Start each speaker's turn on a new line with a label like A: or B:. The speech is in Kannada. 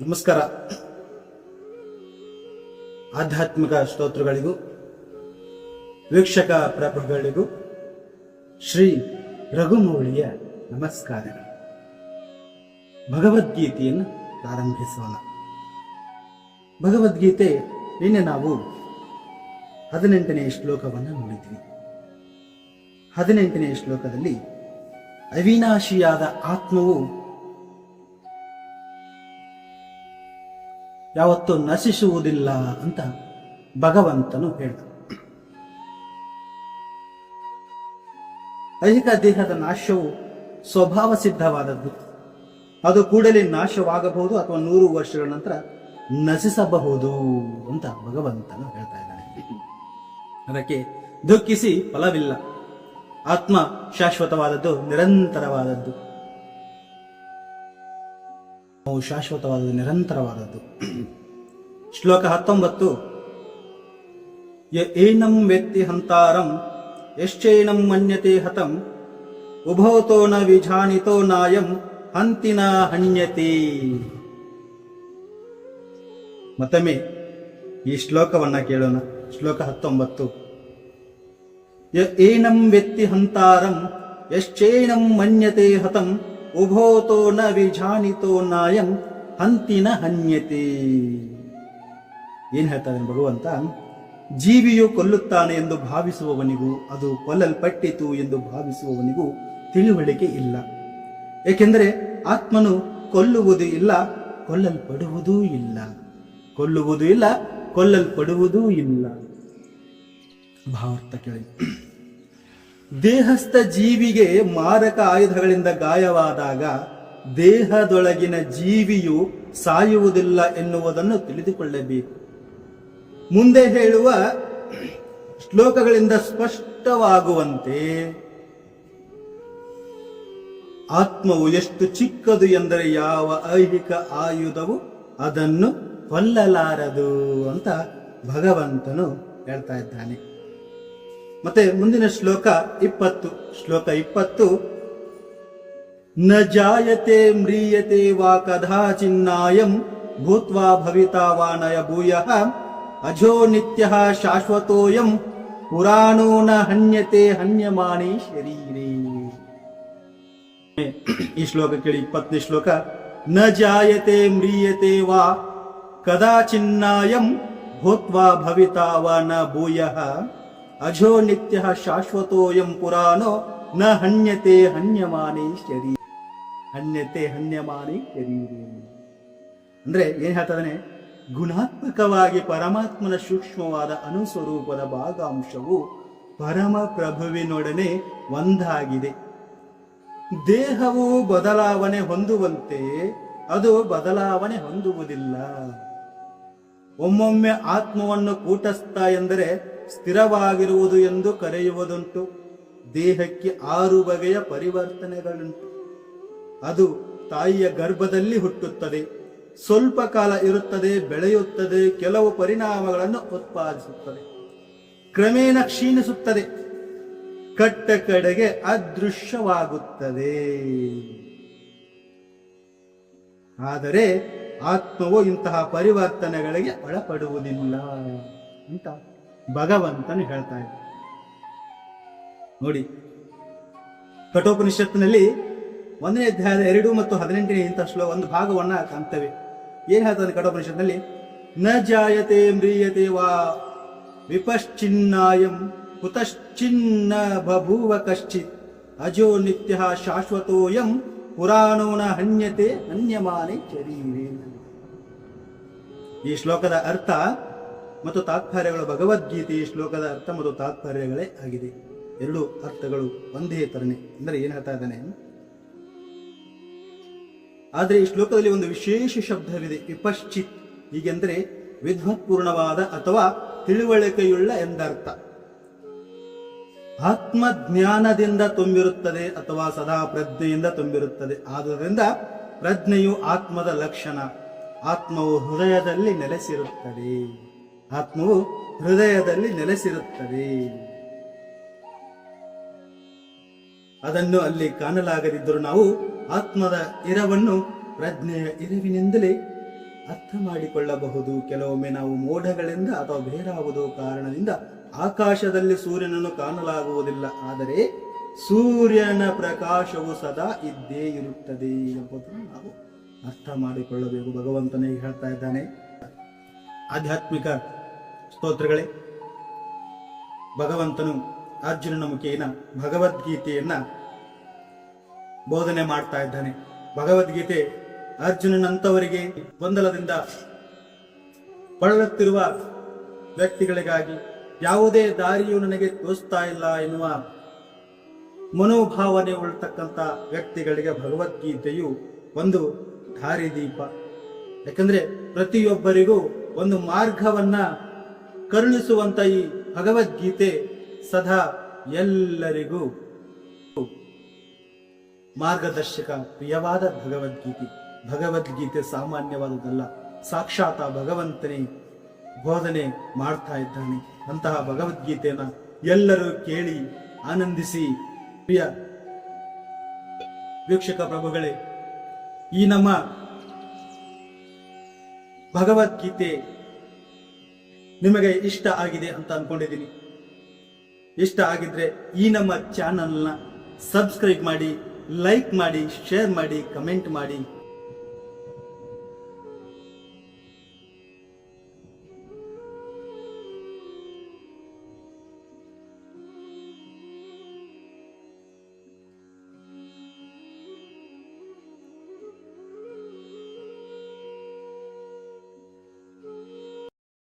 A: ನಮಸ್ಕಾರ. ಆಧ್ಯಾತ್ಮಿಕ ಸ್ತೋತ್ರಗಳಿಗೂ ವೀಕ್ಷಕ ಪ್ರಭುಗಳಿಗೂ ಶ್ರೀ ರಘುಮೌಳಿಯ ನಮಸ್ಕಾರಗಳು. ಭಗವದ್ಗೀತೆಯನ್ನು ಪ್ರಾರಂಭಿಸೋಣ. ಭಗವದ್ಗೀತೆ ನಿನ್ನೆ ನಾವು 18ನೇ ಶ್ಲೋಕವನ್ನು ನೋಡಿದ್ವಿ. 18ನೇ ಶ್ಲೋಕದಲ್ಲಿ ಅವಿನಾಶಿಯಾದ ಆತ್ಮವು ಯಾವತ್ತೂ ನಶಿಸುವುದಿಲ್ಲ ಅಂತ ಭಗವಂತನು ಹೇಳಿದ. ಐಹಿಕ ದೇಹದ ನಾಶವು ಸ್ವಭಾವ ಸಿದ್ಧವಾದದ್ದು. ಅದು ಕೂಡಲೇ ನಾಶವಾಗಬಹುದು ಅಥವಾ 100 ವರ್ಷಗಳ ನಂತರ ನಶಿಸಬಹುದು ಅಂತ ಭಗವಂತನು ಹೇಳ್ತಾ ಇದ್ದಾನೆ. ಅದಕ್ಕೆ ದುಃಖಿಸಿ ಫಲವಿಲ್ಲ. ಆತ್ಮ ಶಾಶ್ವತವಾದದ್ದು, ನಿರಂತರವಾದದ್ದು. ಶಾಶ್ವತವಾದದ್ದು, ನಿರಂತರವಾದದ್ದು. ಶ್ಲೋಕ 19. ಏನಂ ವೆತ್ತಿ ಹಂತಾರಂ ಯಶ್ಚೈನಂ ಮನ್ಯತೆ ಹತಂ ಉಭೌತೋ ನ ವಿಜಾನಿತೋ ನಾಯಂ ಹಂತಿನ ಹಣ್ಯತೆ. ಮತ್ತೊಮ್ಮೆ ಈ ಶ್ಲೋಕವನ್ನ ಕೇಳೋಣ. ಶ್ಲೋಕ 19. ಏನಂ ವೆತ್ತಿ ಹಂತಾರಂ ಯಶ್ಚೈನಂ ಮನ್ಯತೆ ಹತಂ ಉಭೋತೋ ನ ವಿಜಾನಿತೋ ನಾಯಂ ಹಂತಿನ ಹನ್ಯತೆ. ಏನ್ ಹೇಳ್ತಾನೆ ಭಗವಂತ? ಜೀವಿಯು ಕೊಲ್ಲುತ್ತಾನೆ ಎಂದು ಭಾವಿಸುವವನಿಗೂ ಅದು ಕೊಲ್ಲಲ್ಪಟ್ಟಿತು ಎಂದು ಭಾವಿಸುವವನಿಗೂ ತಿಳುವಳಿಕೆ ಇಲ್ಲ. ಏಕೆಂದರೆ ಆತ್ಮನು ಕೊಲ್ಲುವುದೂ ಇಲ್ಲ, ಕೊಲ್ಲಲ್ಪಡುವುದೂ ಇಲ್ಲ. ಕೊಲ್ಲುವುದೂ ಇಲ್ಲ, ಕೊಲ್ಲಲ್ಪಡುವುದೂ ಇಲ್ಲ. ಭಾವಾರ್ಥ ಕೇಳಿ. ದೇಹಸ್ಥ ಜೀವಿಗೆ ಮಾರಕ ಆಯುಧಗಳಿಂದ ಗಾಯವಾದಾಗ ದೇಹದೊಳಗಿನ ಜೀವಿಯು ಸಾಯುವುದಿಲ್ಲ ಎನ್ನುವುದನ್ನು ತಿಳಿದುಕೊಳ್ಳಬೇಕು. ಮುಂದೆ ಹೇಳುವ ಶ್ಲೋಕಗಳಿಂದ ಸ್ಪಷ್ಟವಾಗುವಂತೆ ಆತ್ಮವು ಎಷ್ಟು ಚಿಕ್ಕದು ಎಂದರೆ ಯಾವ ಐಹಿಕ ಆಯುಧವು ಅದನ್ನು ಕೊಲ್ಲಲಾರದು ಅಂತ ಭಗವಂತನು ಹೇಳ್ತಾ ಇದ್ದಾನೆ. ಮತ್ತೆ ಮುಂದಿನ ಶ್ಲೋಕ 20. ಶ್ಲೋಕ 20. ನ ಜಾಯತೆ ಮ್ರಿಯತೆ ವಾ ಕದಾಚಿನ್ನಾಯಂ ಭೂತ್ವಾ ಭವಿತಾ ವಾ ನಯ ಭೂಯಃ ಅಜೋ ನಿತ್ಯಃ ಶಾಶ್ವತೋಯಂ ಪುರಾಣೋ ನ ಹನ್ಯತೆ ಹನ್ಯಮಾನೇ ಶರೀರೇ. ಈ ಶ್ಲೋಕ ಕೇಳಿ. 20ನೇ ಶ್ಲೋಕ. ನ ಜಾಯತೆ ಮ್ರಿಯತೆ ವಾ ಕದಾಚಿನ್ನಾಯಂ ಭೂತ್ವಾ ಭವಿತಾ ವಾ ನ ಭೂಯಃ ಅಜೋ ನಿತ್ಯ ಶಾಶ್ವತೋಯಂ ಪುರಾಣೋ ನ ಹನ್ಯತೆ ಹನ್ಯಮಾನೇ ಶರೀರ. ಹನ್ಯತೆ ಹನ್ಯಮಾನೇ ಶರೀರ ಅಂದ್ರೆ ಏನ್ ಹೇಳ್ತದಾನೆ? ಗುಣಾತ್ಮಕವಾಗಿ ಪರಮಾತ್ಮನ ಸೂಕ್ಷ್ಮವಾದ ಅನುಸ್ವರೂಪದ ಭಾಗಾಂಶವು ಪರಮ ಪ್ರಭುವಿನೊಡನೆ ಒಂದಾಗಿದೆ. ದೇಹವು ಬದಲಾವಣೆ ಹೊಂದುವಂತೆ ಅದು ಬದಲಾವಣೆ ಹೊಂದುವುದಿಲ್ಲ. ಒಮ್ಮೊಮ್ಮೆ ಆತ್ಮವನ್ನು ಕೂಟಸ್ಥ ಎಂದರೆ ಸ್ಥಿರವಾಗಿರುವುದು ಎಂದು ಕರೆಯುವುದುಂಟು. ದೇಹಕ್ಕೆ 6 ಬಗೆಯ ಪರಿವರ್ತನೆಗಳುಂಟು. ಅದು ತಾಯಿಯ ಗರ್ಭದಲ್ಲಿ ಹುಟ್ಟುತ್ತದೆ, ಸ್ವಲ್ಪ ಕಾಲ ಇರುತ್ತದೆ, ಬೆಳೆಯುತ್ತದೆ, ಕೆಲವು ಪರಿಣಾಮಗಳನ್ನು ಉತ್ಪಾದಿಸುತ್ತದೆ, ಕ್ರಮೇಣ ಕ್ಷೀಣಿಸುತ್ತದೆ, ಕಟ್ಟ ಕಡೆಗೆ ಅದೃಶ್ಯವಾಗುತ್ತದೆ. ಆದರೆ ಆತ್ಮವು ಇಂತಹ ಪರಿವರ್ತನೆಗಳಿಗೆ ಒಳಪಡುವುದಿಲ್ಲ ಅಂತ ಭಗವಂತನು ಹೇಳ್ತಾ ಇದ್ದ. ನೋಡಿ, ಕಠೋಪನಿಷತ್ತಿನಲ್ಲಿ 1ನೇ ಅಧ್ಯಾಯದ 2 ಮತ್ತು 18ನೇ ಇಂಥ ಶ್ಲೋಕ ಒಂದು ಭಾಗವನ್ನ ಕಾಣ್ತೇವೆ. ಏನ್ ಹೇಳ್ತಾನೆ ಕಠೋಪನಿಷತ್ನಲ್ಲಿ? ನ ಜಾಯತೆ ಮ್ರಿಯತೆ ವಾ ವಿಪಶ್ಚಿನ್ನಾಯಂ ಕುತಶ್ಚಿನ್ನ ಬಭೂವ ಕಶ್ಚಿತ್ ಅಜೋ ನಿತ್ಯ ಶಾಶ್ವತೋಯಂ ಪುರಾಣೋ ನ ಹನ್ಯತೆ ಹನ್ಯಮಾನೇ ಶರೀರೇ. ಈ ಶ್ಲೋಕದ ಅರ್ಥ ಮತ್ತು ತಾತ್ಪರ್ಯಗಳು ಭಗವದ್ಗೀತೆ ಶ್ಲೋಕದ ಅರ್ಥ ಮತ್ತು ತಾತ್ಪರ್ಯಗಳೇ ಆಗಿದೆ. 2 ಅರ್ಥಗಳು ಒಂದೇ ತರನೇ. ಅಂದ್ರೆ ಏನ್ ಹೇಳ್ತಾ ಇದ್ದಾನೆ? ಆದ್ರೆ ಈ ಶ್ಲೋಕದಲ್ಲಿ ಒಂದು ವಿಶೇಷ ಶಬ್ದವಿದೆ, ವಿಪಶ್ಚಿತ್. ಹೀಗೆಂದ್ರೆ ವಿದ್ವತ್ಪೂರ್ಣವಾದ ಅಥವಾ ತಿಳುವಳಿಕೆಯುಳ್ಳ ಎಂದರ್ಥ. ಆತ್ಮಜ್ಞಾನದಿಂದ ತುಂಬಿರುತ್ತದೆ ಅಥವಾ ಸದಾ ಪ್ರಜ್ಞೆಯಿಂದ ತುಂಬಿರುತ್ತದೆ. ಆದುದರಿಂದ ಪ್ರಜ್ಞೆಯು ಆತ್ಮದ ಲಕ್ಷಣ. ಆತ್ಮವು ಹೃದಯದಲ್ಲಿ ನೆಲೆಸಿರುತ್ತದೆ. ಆತ್ಮವು ಹೃದಯದಲ್ಲಿ ನೆಲೆಸಿರುತ್ತದೆ. ಅದನ್ನು ಅಲ್ಲಿ ಕಾಣಲಾಗದಿದ್ದರೂ ನಾವು ಆತ್ಮದ ಇರವನ್ನು ಪ್ರಜ್ಞೆಯ ಇರುವಿನಿಂದಲೇ ಅರ್ಥ ಮಾಡಿಕೊಳ್ಳಬಹುದು. ಕೆಲವೊಮ್ಮೆ ನಾವು ಮೋಡಗಳಿಂದ ಅಥವಾ ಬೇರಾವುದೋ ಕಾರಣದಿಂದ ಆಕಾಶದಲ್ಲಿ ಸೂರ್ಯನನ್ನು ಕಾಣಲಾಗುವುದಿಲ್ಲ, ಆದರೆ ಸೂರ್ಯನ ಪ್ರಕಾಶವು ಸದಾ ಇದ್ದೇ ಇರುತ್ತದೆ ಎಂಬುದನ್ನು ನಾವು ಅರ್ಥ ಮಾಡಿಕೊಳ್ಳಬೇಕು. ಭಗವಂತನೇ ಹೇಳ್ತಾ ಇದ್ದಾನೆ. ಆಧ್ಯಾತ್ಮಿಕ ಸ್ತೋತ್ರಗಳೇ, ಭಗವಂತನು ಅರ್ಜುನನ ಮುಖೇನ ಭಗವದ್ಗೀತೆಯನ್ನ ಬೋಧನೆ ಮಾಡ್ತಾ ಇದ್ದಾನೆ. ಭಗವದ್ಗೀತೆ ಅರ್ಜುನನಂತವರಿಗೆ, ಗೊಂದಲದಿಂದ ಬಳಲುತ್ತಿರುವ ವ್ಯಕ್ತಿಗಳಿಗಾಗಿ, ಯಾವುದೇ ದಾರಿಯು ನನಗೆ ತೋರಿಸ್ತಾ ಇಲ್ಲ ಎನ್ನುವ ಮನೋಭಾವನೆ ಉಳ್ತಕ್ಕಂಥ ವ್ಯಕ್ತಿಗಳಿಗೆ ಭಗವದ್ಗೀತೆಯು ಒಂದು ದಾರಿದೀಪ. ಯಾಕಂದ್ರೆ ಪ್ರತಿಯೊಬ್ಬರಿಗೂ ಒಂದು ಮಾರ್ಗವನ್ನ ಕರುಣಿಸುವಂತ ಈ ಭಗವದ್ಗೀತೆ ಸದಾ ಎಲ್ಲರಿಗೂ ಮಾರ್ಗದರ್ಶಕ. ಪ್ರಿಯವಾದ ಭಗವದ್ಗೀತೆ ಸಾಮಾನ್ಯವಾದುದಲ್ಲ, ಸಾಕ್ಷಾತ್ ಭಗವಂತನೇ ಬೋಧನೆ ಮಾಡ್ತಾ ಇದ್ದಾನೆ. ಅಂತಹ ಭಗವದ್ಗೀತೆಯನ್ನ ಎಲ್ಲರೂ ಕೇಳಿ ಆನಂದಿಸಿ. ಪ್ರಿಯ ವೀಕ್ಷಕ ಪ್ರಭುಗಳೇ, ಈ ನಮ್ಮ ಭಗವದ್ಗೀತೆ ನಿಮಗೆ ಇಷ್ಟ ಆಗಿದೆ ಅಂತ ಅನ್ಕೊಂಡಿದ್ದೀನಿ. ಇಷ್ಟ ಆಗಿದ್ರೆ ಈ ನಮ್ಮ ಚಾನಲ್ನ ಸಬ್ಸ್ಕ್ರೈಬ್ ಮಾಡಿ, ಲೈಕ್ ಮಾಡಿ, ಶೇರ್ ಮಾಡಿ, ಕಮೆಂಟ್ ಮಾಡಿ.